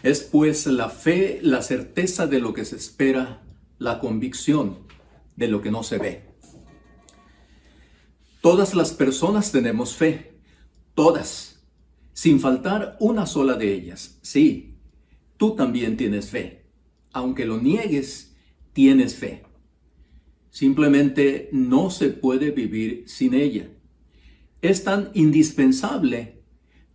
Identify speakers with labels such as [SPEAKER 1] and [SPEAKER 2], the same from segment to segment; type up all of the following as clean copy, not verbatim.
[SPEAKER 1] Es pues la fe, la certeza de lo que se espera, la convicción de lo que no se ve. Todas las personas tenemos fe, todas, sin faltar una sola de ellas. Sí, tú también tienes fe. Aunque lo niegues, tienes fe. Simplemente no se puede vivir sin ella. Es tan indispensable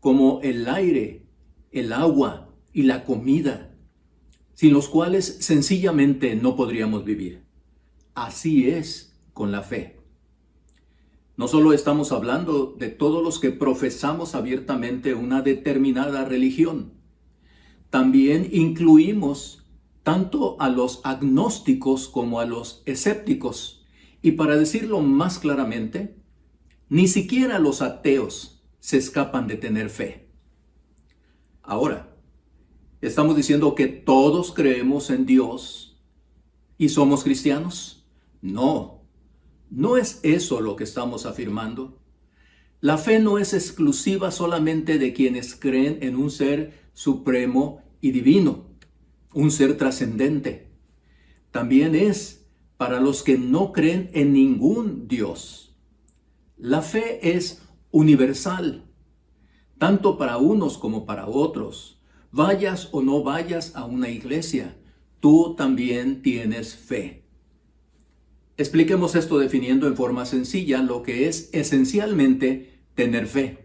[SPEAKER 1] como el aire, el agua y la comida, sin los cuales sencillamente no podríamos vivir. Así es con la fe. No solo estamos hablando de todos los que profesamos abiertamente una determinada religión, también incluimos tanto a los agnósticos como a los escépticos. Y para decirlo más claramente, ni siquiera los ateos se escapan de tener fe. Ahora, ¿estamos diciendo que todos creemos en Dios y somos cristianos? No, no es eso lo que estamos afirmando. La fe no es exclusiva solamente de quienes creen en un ser supremo y divino, un ser trascendente. También es para los que no creen en ningún Dios. La fe es universal, tanto para unos como para otros. Vayas o no vayas a una iglesia, tú también tienes fe. Expliquemos esto definiendo en forma sencilla lo que es esencialmente tener fe.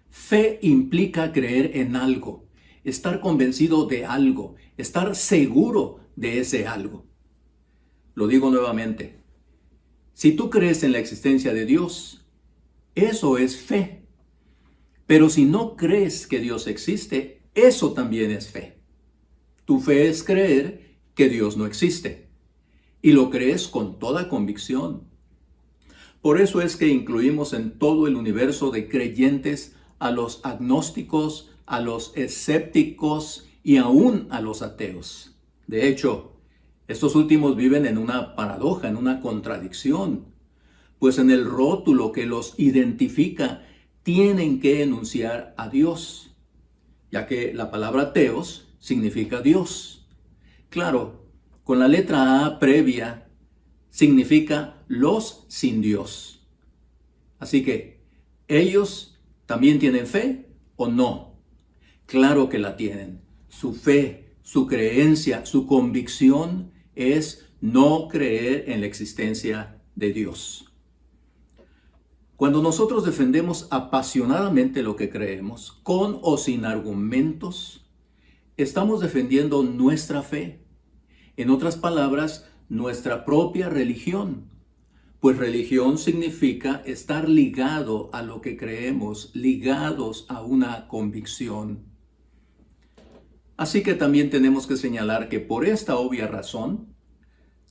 [SPEAKER 1] Fe implica creer en algo, estar convencido de algo, estar seguro de ese algo. Lo digo nuevamente. Si tú crees en la existencia de Dios, eso es fe. Pero si no crees que Dios existe, eso también es fe. Tu fe es creer que Dios no existe. Y lo crees con toda convicción. Por eso es que incluimos en todo el universo de creyentes a los agnósticos, a los escépticos y aún a los ateos. De hecho, estos últimos viven en una paradoja, en una contradicción, pues en el rótulo que los identifica tienen que enunciar a Dios, ya que la palabra teos significa Dios. Claro, con la letra A previa significa los sin Dios. Así que, ¿ellos también tienen fe o no? Claro que la tienen. Su fe, su creencia, su convicción es no creer en la existencia de Dios. Cuando nosotros defendemos apasionadamente lo que creemos, con o sin argumentos, estamos defendiendo nuestra fe. En otras palabras, nuestra propia religión. Pues religión significa estar ligado a lo que creemos, ligados a una convicción. Así que también tenemos que señalar que por esta obvia razón,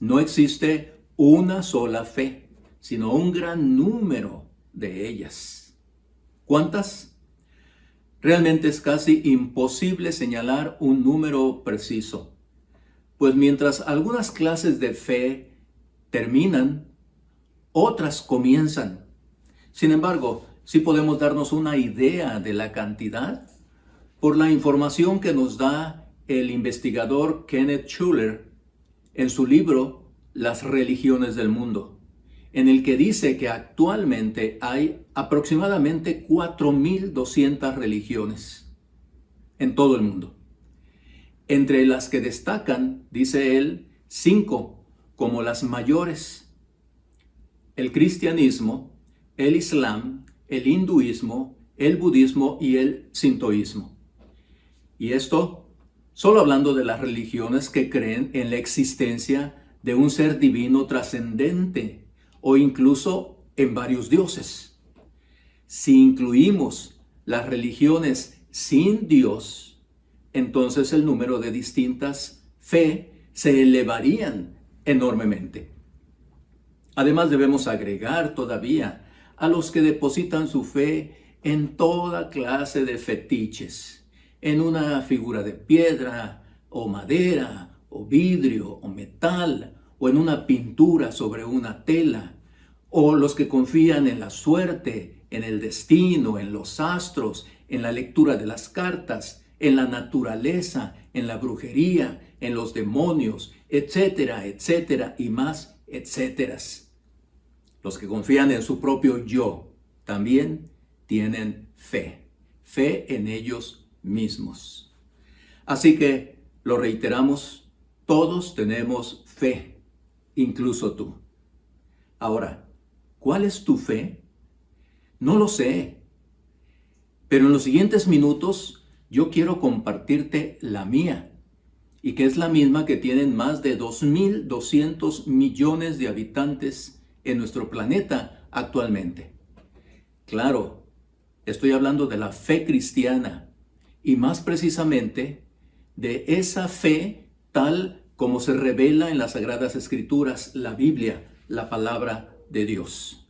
[SPEAKER 1] no existe una sola fe, sino un gran número de ellas. ¿Cuántas? Realmente es casi imposible señalar un número preciso, pues mientras algunas clases de fe terminan, otras comienzan. Sin embargo, sí podemos darnos una idea de la cantidad por la información que nos da el investigador Kenneth Schuller en su libro Las religiones del mundo, en el que dice que actualmente hay aproximadamente 4.200 religiones en todo el mundo. Entre las que destacan, dice él, 5 como las mayores: el cristianismo, el islam, el hinduismo, el budismo y el sintoísmo. Y esto solo hablando de las religiones que creen en la existencia de un ser divino trascendente o incluso en varios dioses. Si incluimos las religiones sin Dios, entonces el número de distintas fe se elevarían enormemente. Además debemos agregar todavía a los que depositan su fe en toda clase de fetiches, en una figura de piedra o madera o vidrio o metal o en una pintura sobre una tela, o los que confían en la suerte, en el destino, en los astros, en la lectura de las cartas, en la naturaleza, en la brujería, en los demonios, etcétera, etcétera, y más, etcéteras. Los que confían en su propio yo también tienen fe en ellos mismos. Así que lo reiteramos, todos tenemos fe, incluso tú. Ahora, ¿cuál es tu fe? No lo sé, pero en los siguientes minutos yo quiero compartirte la mía, y que es la misma que tienen más de 2.200 millones de habitantes en nuestro planeta actualmente. Claro, estoy hablando de la fe cristiana, y más precisamente de esa fe tal como se revela en las Sagradas Escrituras, la Biblia, la palabra de Dios.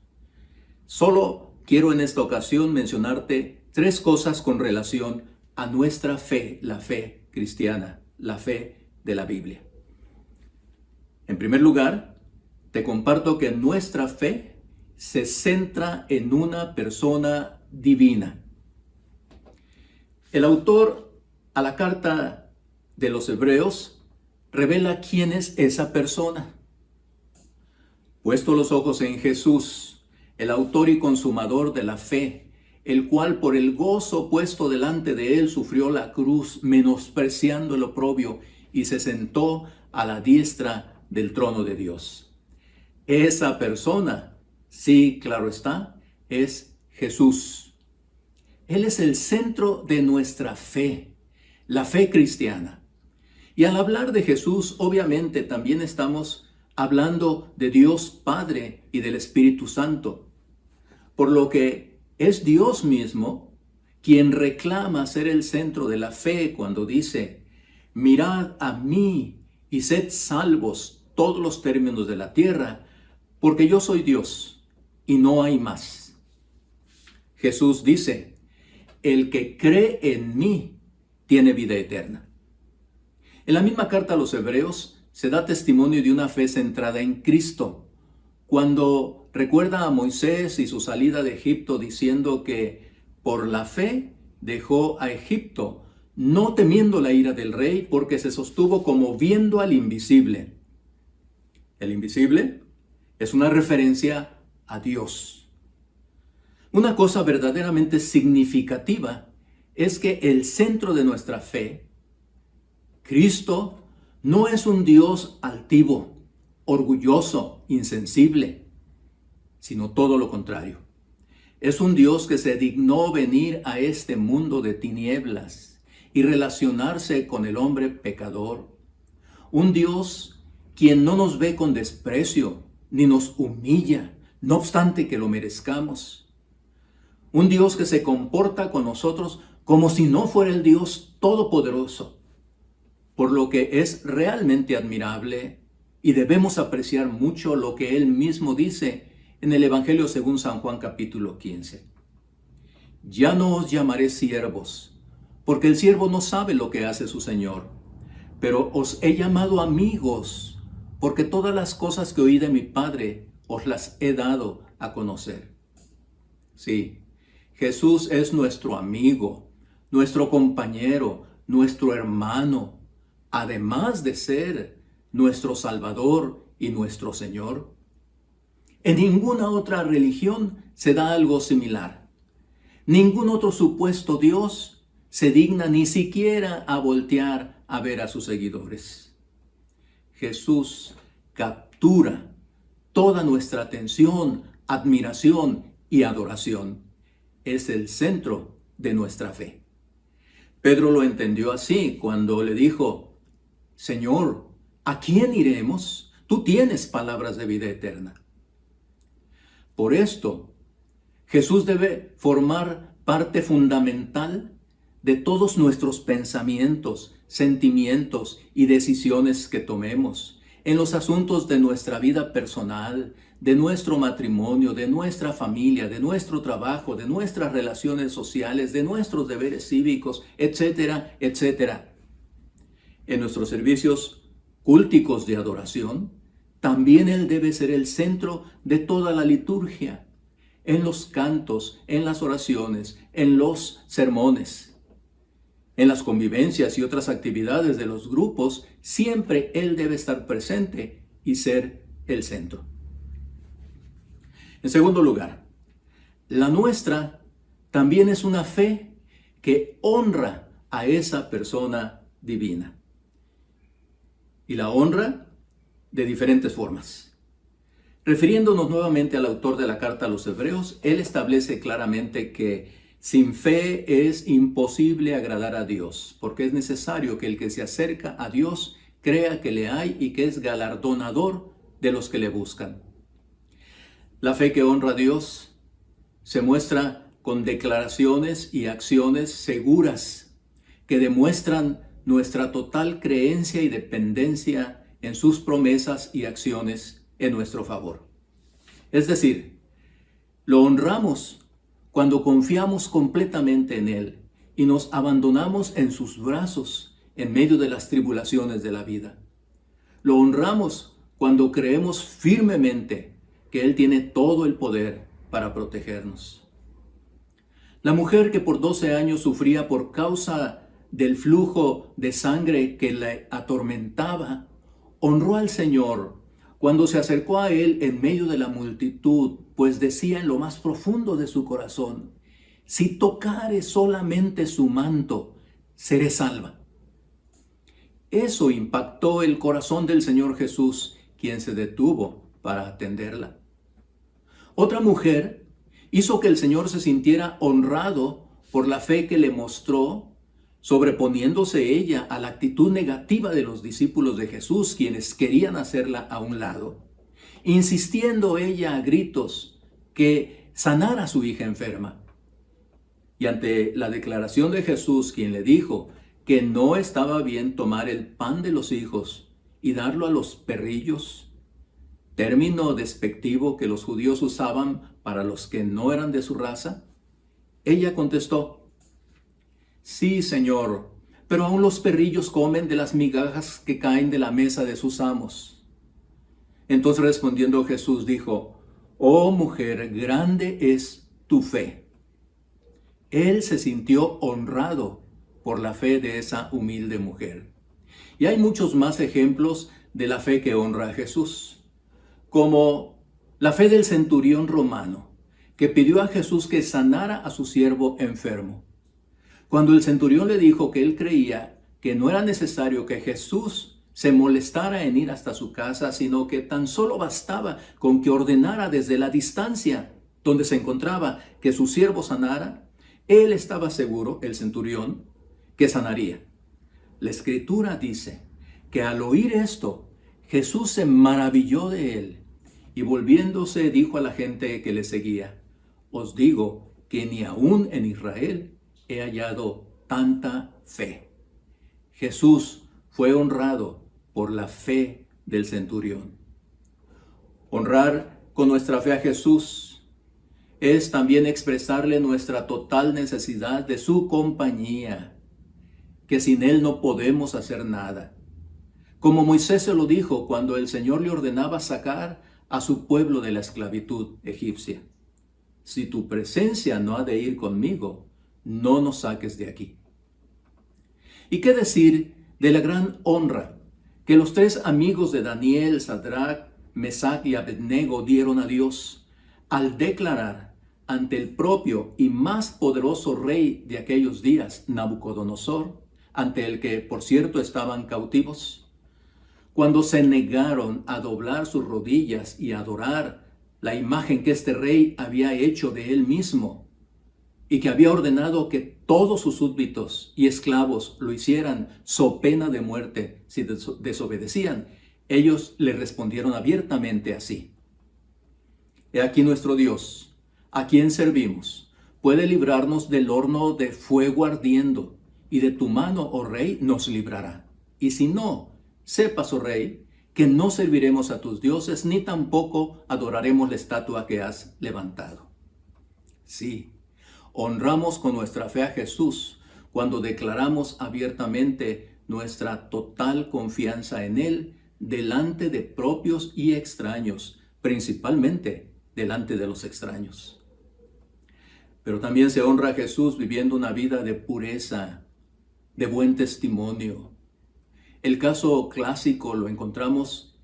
[SPEAKER 1] Solo quiero en esta ocasión mencionarte 3 cosas con relación a nuestra fe, la fe cristiana, la fe de la Biblia. En primer lugar, te comparto que nuestra fe se centra en una persona divina. El autor a la carta de los Hebreos revela quién es esa persona. Puesto los ojos en Jesús, el autor y consumador de la fe, el cual por el gozo puesto delante de él sufrió la cruz, menospreciando el oprobio, y se sentó a la diestra del trono de Dios. Esa persona, sí, claro está, es Jesús. Él es el centro de nuestra fe, la fe cristiana. Y al hablar de Jesús, obviamente también estamos hablando de Dios Padre y del Espíritu Santo, por lo que es Dios mismo quien reclama ser el centro de la fe cuando dice: mirad a mí y sed salvos todos los términos de la tierra, porque yo soy Dios y no hay más. Jesús dice: el que cree en mí tiene vida eterna. En la misma carta a los Hebreos se da testimonio de una fe centrada en Cristo, cuando recuerda a Moisés y su salida de Egipto diciendo que por la fe dejó a Egipto, no temiendo la ira del rey, porque se sostuvo como viendo al invisible. El invisible es una referencia a Dios. Una cosa verdaderamente significativa es que el centro de nuestra fe, Cristo, no es un Dios altivo, orgulloso, insensible, sino todo lo contrario. Es un Dios que se dignó venir a este mundo de tinieblas y relacionarse con el hombre pecador. Un Dios quien no nos ve con desprecio, ni nos humilla, no obstante que lo merezcamos. Un Dios que se comporta con nosotros como si no fuera el Dios todopoderoso, por lo que es realmente admirable y debemos apreciar mucho lo que Él mismo dice en el Evangelio según San Juan capítulo 15. Ya no os llamaré siervos, porque el siervo no sabe lo que hace su Señor, pero os he llamado amigos, porque todas las cosas que oí de mi Padre os las he dado a conocer. Sí, Jesús es nuestro amigo, nuestro compañero, nuestro hermano, además de ser nuestro Salvador y nuestro Señor. En ninguna otra religión se da algo similar. Ningún otro supuesto Dios se digna ni siquiera a voltear a ver a sus seguidores. Jesús captura toda nuestra atención, admiración y adoración. Es el centro de nuestra fe. Pedro lo entendió así cuando le dijo: Señor, ¿a quién iremos? Tú tienes palabras de vida eterna. Por esto, Jesús debe formar parte fundamental de todos nuestros pensamientos, sentimientos y decisiones que tomemos en los asuntos de nuestra vida personal, de nuestro matrimonio, de nuestra familia, de nuestro trabajo, de nuestras relaciones sociales, de nuestros deberes cívicos, etcétera, etcétera. En nuestros servicios cúlticos de adoración, también Él debe ser el centro de toda la liturgia, en los cantos, en las oraciones, en los sermones. En las convivencias y otras actividades de los grupos, siempre Él debe estar presente y ser el centro. En segundo lugar, la nuestra también es una fe que honra a esa persona divina. Y la honra de diferentes formas. Refiriéndonos nuevamente al autor de la carta a los Hebreos, él establece claramente que sin fe es imposible agradar a Dios, porque es necesario que el que se acerca a Dios crea que le hay y que es galardonador de los que le buscan. La fe que honra a Dios se muestra con declaraciones y acciones seguras que demuestran nuestra total creencia y dependencia en sus promesas y acciones en nuestro favor. Es decir, lo honramos cuando confiamos completamente en Él y nos abandonamos en sus brazos en medio de las tribulaciones de la vida. Lo honramos cuando creemos firmemente que Él tiene todo el poder para protegernos. La mujer que por 12 años sufría por causa del flujo de sangre que la atormentaba, honró al Señor cuando se acercó a Él en medio de la multitud, pues decía en lo más profundo de su corazón: si tocare solamente su manto, seré salva. Eso impactó el corazón del Señor Jesús, quien se detuvo para atenderla. Otra mujer hizo que el Señor se sintiera honrado por la fe que le mostró, sobreponiéndose ella a la actitud negativa de los discípulos de Jesús, quienes querían hacerla a un lado, insistiendo ella a gritos que sanara a su hija enferma. Y ante la declaración de Jesús, quien le dijo que no estaba bien tomar el pan de los hijos y darlo a los perrillos, término despectivo que los judíos usaban para los que no eran de su raza, ella contestó: sí, Señor, pero aún los perrillos comen de las migajas que caen de la mesa de sus amos. Entonces respondiendo Jesús dijo: oh mujer, grande es tu fe. Él se sintió honrado por la fe de esa humilde mujer. Y hay muchos más ejemplos de la fe que honra a Jesús, como la fe del centurión romano, que pidió a Jesús que sanara a su siervo enfermo. Cuando el centurión le dijo que él creía que no era necesario que Jesús se molestara en ir hasta su casa, sino que tan solo bastaba con que ordenara desde la distancia donde se encontraba que su siervo sanara, él estaba seguro, el centurión, que sanaría. La Escritura dice que al oír esto, Jesús se maravilló de él y volviéndose dijo a la gente que le seguía: os digo que ni aún en Israel he hallado tanta fe. Jesús fue honrado por la fe del centurión. Honrar con nuestra fe a Jesús es también expresarle nuestra total necesidad de su compañía, que sin Él no podemos hacer nada. Como Moisés se lo dijo cuando el Señor le ordenaba sacar a su pueblo de la esclavitud egipcia: si tu presencia no ha de ir conmigo, no nos saques de aquí. ¿Y qué decir de la gran honra que los 3 amigos de Daniel, Sadrach, Mesach y Abednego dieron a Dios al declarar ante el propio y más poderoso rey de aquellos días, Nabucodonosor, ante el que, por cierto, estaban cautivos? Cuando se negaron a doblar sus rodillas y adorar la imagen que este rey había hecho de él mismo y que había ordenado que todos sus súbditos y esclavos lo hicieran so pena de muerte si desobedecían, ellos le respondieron abiertamente así: he aquí nuestro Dios, a quien servimos, puede librarnos del horno de fuego ardiendo, y de tu mano, oh rey, nos librará. Y si no, sepas, oh rey, que no serviremos a tus dioses, ni tampoco adoraremos la estatua que has levantado. Sí, honramos con nuestra fe a Jesús cuando declaramos abiertamente nuestra total confianza en Él delante de propios y extraños, principalmente delante de los extraños. Pero también se honra a Jesús viviendo una vida de pureza, de buen testimonio. El caso clásico lo encontramos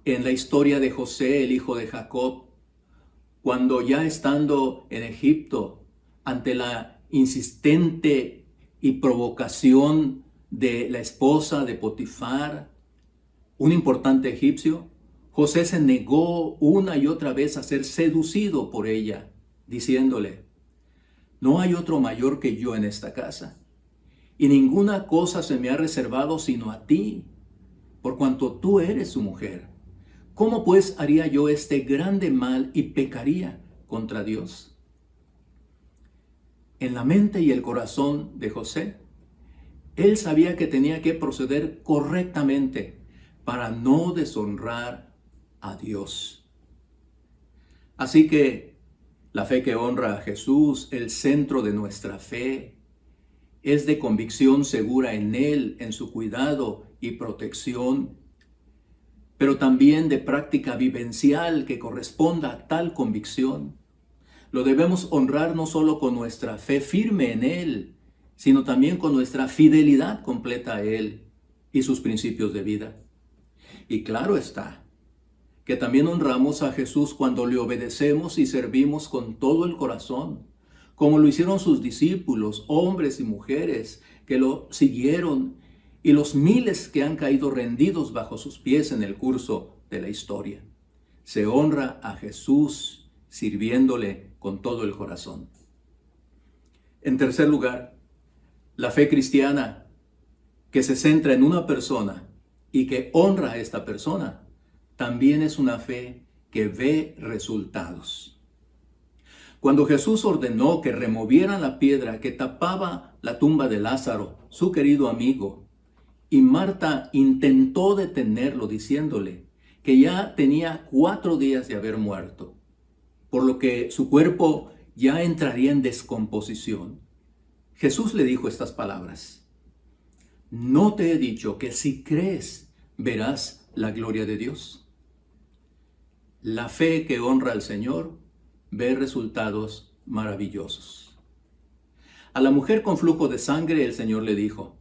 [SPEAKER 1] en la historia de José, el hijo de Jacob, cuando ya estando en Egipto, ante la insistente y provocación de la esposa de Potifar, un importante egipcio, José se negó una y otra vez a ser seducido por ella, diciéndole: no hay otro mayor que yo en esta casa, y ninguna cosa se me ha reservado sino a ti, por cuanto tú eres su mujer. ¿Cómo pues haría yo este grande mal y pecaría contra Dios? En la mente y el corazón de José, él sabía que tenía que proceder correctamente para no deshonrar a Dios. Así que la fe que honra a Jesús, el centro de nuestra fe, es de convicción segura en Él, en su cuidado y protección, pero también de práctica vivencial que corresponda a tal convicción. Lo debemos honrar no solo con nuestra fe firme en Él, sino también con nuestra fidelidad completa a Él y sus principios de vida. Y claro está, que también honramos a Jesús cuando le obedecemos y servimos con todo el corazón, como lo hicieron sus discípulos, hombres y mujeres que lo siguieron, y los miles que han caído rendidos bajo sus pies en el curso de la historia. Se honra a Jesús sirviéndole con todo el corazón. En tercer lugar, la fe cristiana que se centra en una persona y que honra a esta persona, también es una fe que ve resultados. Cuando Jesús ordenó que removieran la piedra que tapaba la tumba de Lázaro, su querido amigo, y Marta intentó detenerlo diciéndole que ya tenía 4 días de haber muerto, por lo que su cuerpo ya entraría en descomposición, Jesús le dijo estas palabras: ¿no te he dicho que si crees verás la gloria de Dios? La fe que honra al Señor ve resultados maravillosos. A la mujer con flujo de sangre el Señor le dijo: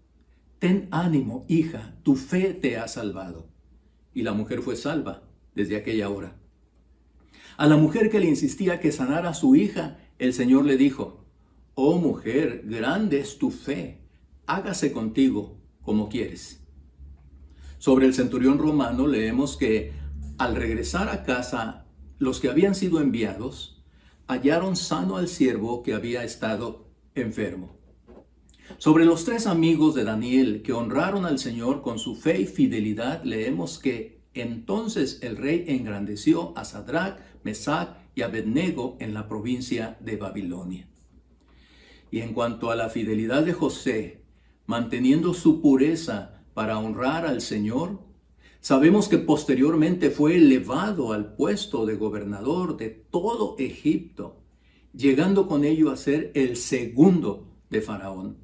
[SPEAKER 1] ten ánimo, hija, tu fe te ha salvado. Y la mujer fue salva desde aquella hora. A la mujer que le insistía que sanara a su hija, el Señor le dijo: oh mujer, grande es tu fe, hágase contigo como quieres. Sobre el centurión romano leemos que al regresar a casa, los que habían sido enviados hallaron sano al siervo que había estado enfermo. Sobre los 3 amigos de Daniel que honraron al Señor con su fe y fidelidad, leemos que entonces el rey engrandeció a Sadrach, Mesach y Abednego en la provincia de Babilonia. Y en cuanto a la fidelidad de José, manteniendo su pureza para honrar al Señor, sabemos que posteriormente fue elevado al puesto de gobernador de todo Egipto, llegando con ello a ser el segundo de Faraón.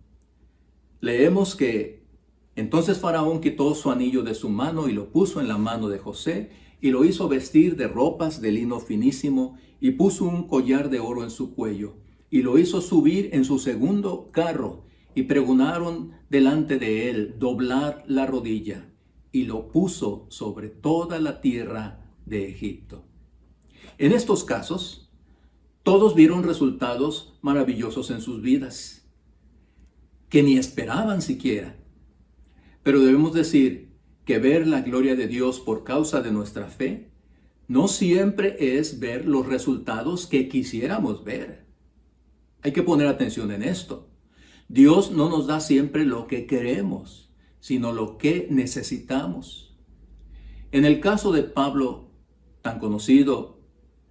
[SPEAKER 1] Leemos que entonces Faraón quitó su anillo de su mano y lo puso en la mano de José y lo hizo vestir de ropas de lino finísimo y puso un collar de oro en su cuello y lo hizo subir en su segundo carro y pregonaron delante de él doblar la rodilla y lo puso sobre toda la tierra de Egipto. En estos casos, todos vieron resultados maravillosos en sus vidas, que ni esperaban siquiera. Pero debemos decir que ver la gloria de Dios por causa de nuestra fe no siempre es ver los resultados que quisiéramos ver. Hay que poner atención en esto. Dios no nos da siempre lo que queremos, sino lo que necesitamos. En el caso de Pablo, tan conocido,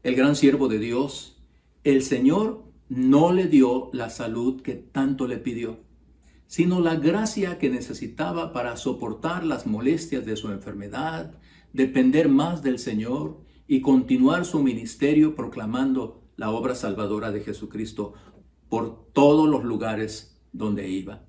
[SPEAKER 1] el gran siervo de Dios, el Señor no le dio la salud que tanto le pidió, sino la gracia que necesitaba para soportar las molestias de su enfermedad, depender más del Señor y continuar su ministerio proclamando la obra salvadora de Jesucristo por todos los lugares donde iba.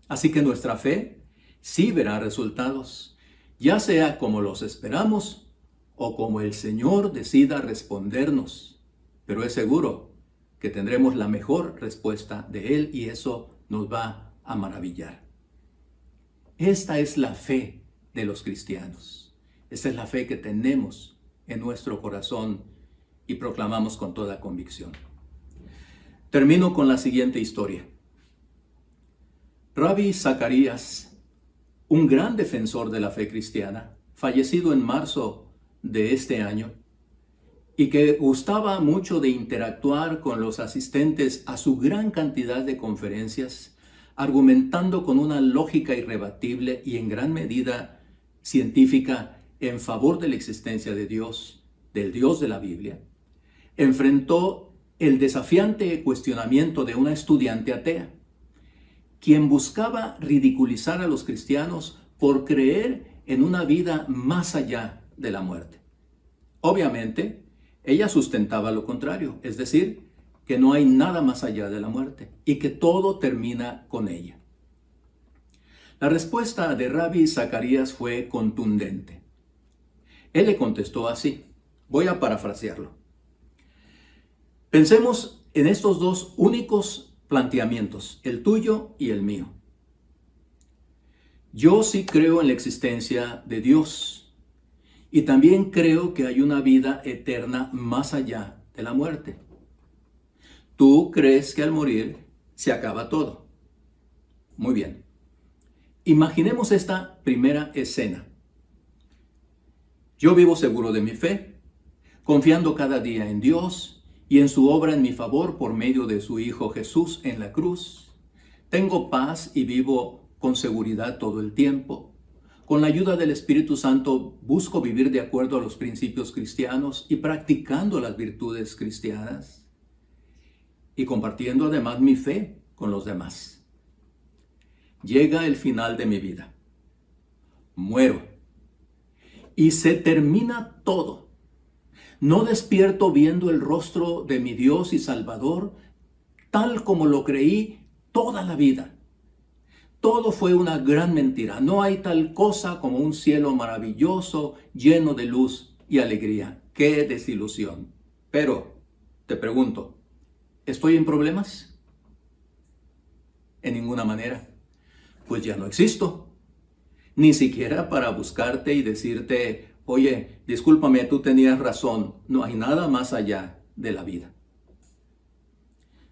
[SPEAKER 1] Así que nuestra fe sí verá resultados, ya sea como los esperamos o como el Señor decida respondernos, pero es seguro que tendremos la mejor respuesta de Él y eso nos va a maravillar. Esta es la fe de los cristianos. Esta es la fe que tenemos en nuestro corazón y proclamamos con toda convicción. Termino con la siguiente historia. Rabbi Zacarías, un gran defensor de la fe cristiana, fallecido en marzo de este año, y que gustaba mucho de interactuar con los asistentes a su gran cantidad de conferencias, argumentando con una lógica irrebatible y en gran medida científica en favor de la existencia de Dios, del Dios de la Biblia, enfrentó el desafiante cuestionamiento de una estudiante atea, quien buscaba ridiculizar a los cristianos por creer en una vida más allá de la muerte. Obviamente, ella sustentaba lo contrario, es decir, que no hay nada más allá de la muerte y que todo termina con ella. La respuesta de Rabbi Zacarías fue contundente. Él le contestó así, voy a parafrasearlo. Pensemos en estos dos únicos planteamientos, el tuyo y el mío. Yo sí creo en la existencia de Dios. Y también creo que hay una vida eterna más allá de la muerte. Tú crees que al morir se acaba todo. Muy bien. Imaginemos esta primera escena. Yo vivo seguro de mi fe, confiando cada día en Dios y en su obra en mi favor por medio de su Hijo Jesús en la cruz. Tengo paz y vivo con seguridad todo el tiempo. Con la ayuda del Espíritu Santo busco vivir de acuerdo a los principios cristianos y practicando las virtudes cristianas y compartiendo además mi fe con los demás. Llega el final de mi vida. Muero. Y se termina todo. No despierto viendo el rostro de mi Dios y Salvador tal como lo creí toda la vida. Todo fue una gran mentira. No hay tal cosa como un cielo maravilloso, lleno de luz y alegría. ¡Qué desilusión! Pero, te pregunto, ¿estoy en problemas? En ninguna manera. Pues ya no existo. Ni siquiera para buscarte y decirte, oye, discúlpame, tú tenías razón. No hay nada más allá de la vida.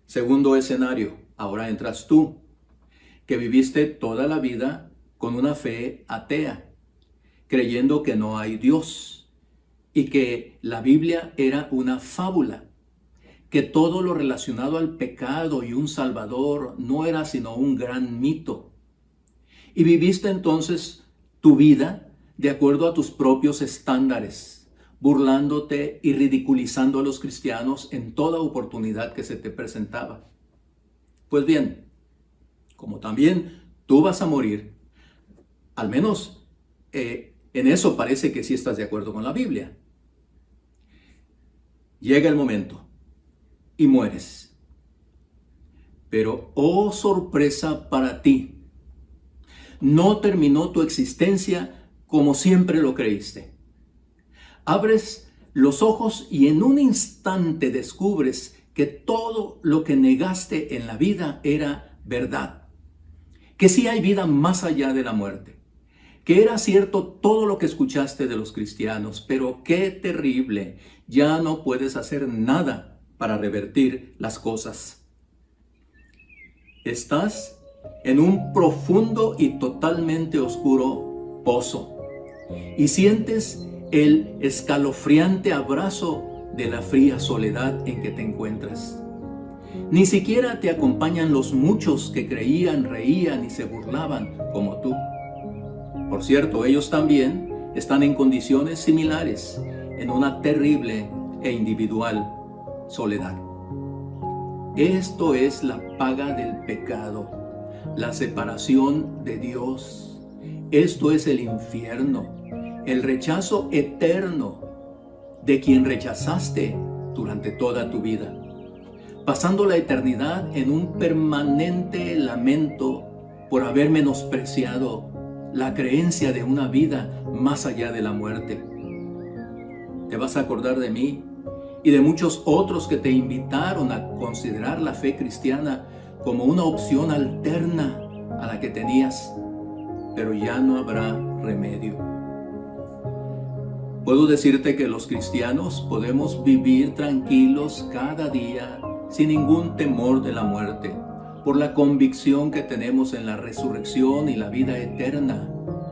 [SPEAKER 1] Segundo escenario, ahora entras tú, que viviste toda la vida con una fe atea, creyendo que no hay Dios y que la Biblia era una fábula, que todo lo relacionado al pecado y un Salvador no era sino un gran mito. Y viviste entonces tu vida de acuerdo a tus propios estándares, burlándote y ridiculizando a los cristianos en toda oportunidad que se te presentaba. Pues bien, como también tú vas a morir, al menos en eso parece que sí estás de acuerdo con la Biblia. Llega el momento y mueres. Pero, oh sorpresa para ti, no terminó tu existencia como siempre lo creíste. Abres los ojos y en un instante descubres que todo lo que negaste en la vida era verdad. Que sí hay vida más allá de la muerte, que era cierto todo lo que escuchaste de los cristianos, pero qué terrible, ya no puedes hacer nada para revertir las cosas. Estás en un profundo y totalmente oscuro pozo y sientes el escalofriante abrazo de la fría soledad en que te encuentras. Ni siquiera te acompañan los muchos que creían, reían y se burlaban como tú. Por cierto, ellos también están en condiciones similares, en una terrible e individual soledad. Esto es la paga del pecado, la separación de Dios. Esto es el infierno, el rechazo eterno de quien rechazaste durante toda tu vida, pasando la eternidad en un permanente lamento por haber menospreciado la creencia de una vida más allá de la muerte. Te vas a acordar de mí y de muchos otros que te invitaron a considerar la fe cristiana como una opción alterna a la que tenías, pero ya no habrá remedio. Puedo decirte que los cristianos podemos vivir tranquilos cada día sin ningún temor de la muerte, por la convicción que tenemos en la resurrección y la vida eterna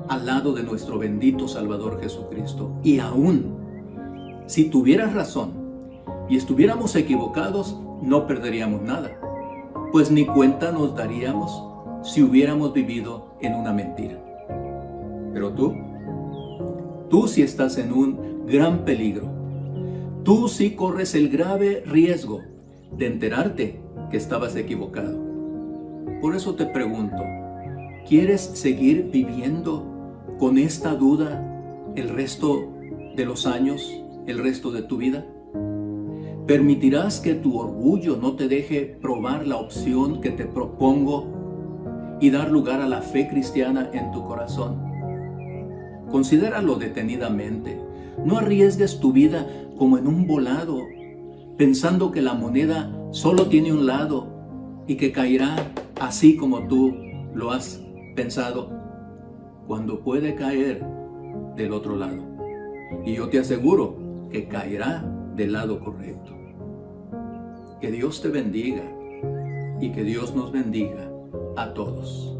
[SPEAKER 1] al lado de nuestro bendito Salvador Jesucristo. Y aún, si tuvieras razón y estuviéramos equivocados, no perderíamos nada, pues ni cuenta nos daríamos si hubiéramos vivido en una mentira. Pero tú sí estás en un gran peligro. Tú sí corres el grave riesgo de enterarte que estabas equivocado. Por eso te pregunto, ¿quieres seguir viviendo con esta duda el resto de los años, el resto de tu vida? ¿Permitirás que tu orgullo no te deje probar la opción que te propongo y dar lugar a la fe cristiana en tu corazón? Considéralo detenidamente. No arriesgues tu vida como en un volado, pensando que la moneda solo tiene un lado y que caerá así como tú lo has pensado, cuando puede caer del otro lado. Y yo te aseguro que caerá del lado correcto. Que Dios te bendiga y que Dios nos bendiga a todos.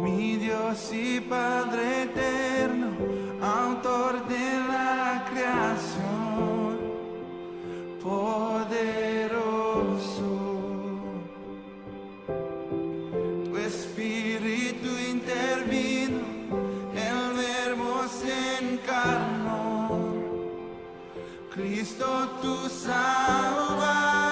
[SPEAKER 2] Mi Dios y Padre eterno, autor de la creación, poderoso, tu Espíritu intervino, el Verbo se encarnó, Cristo tu Salvador.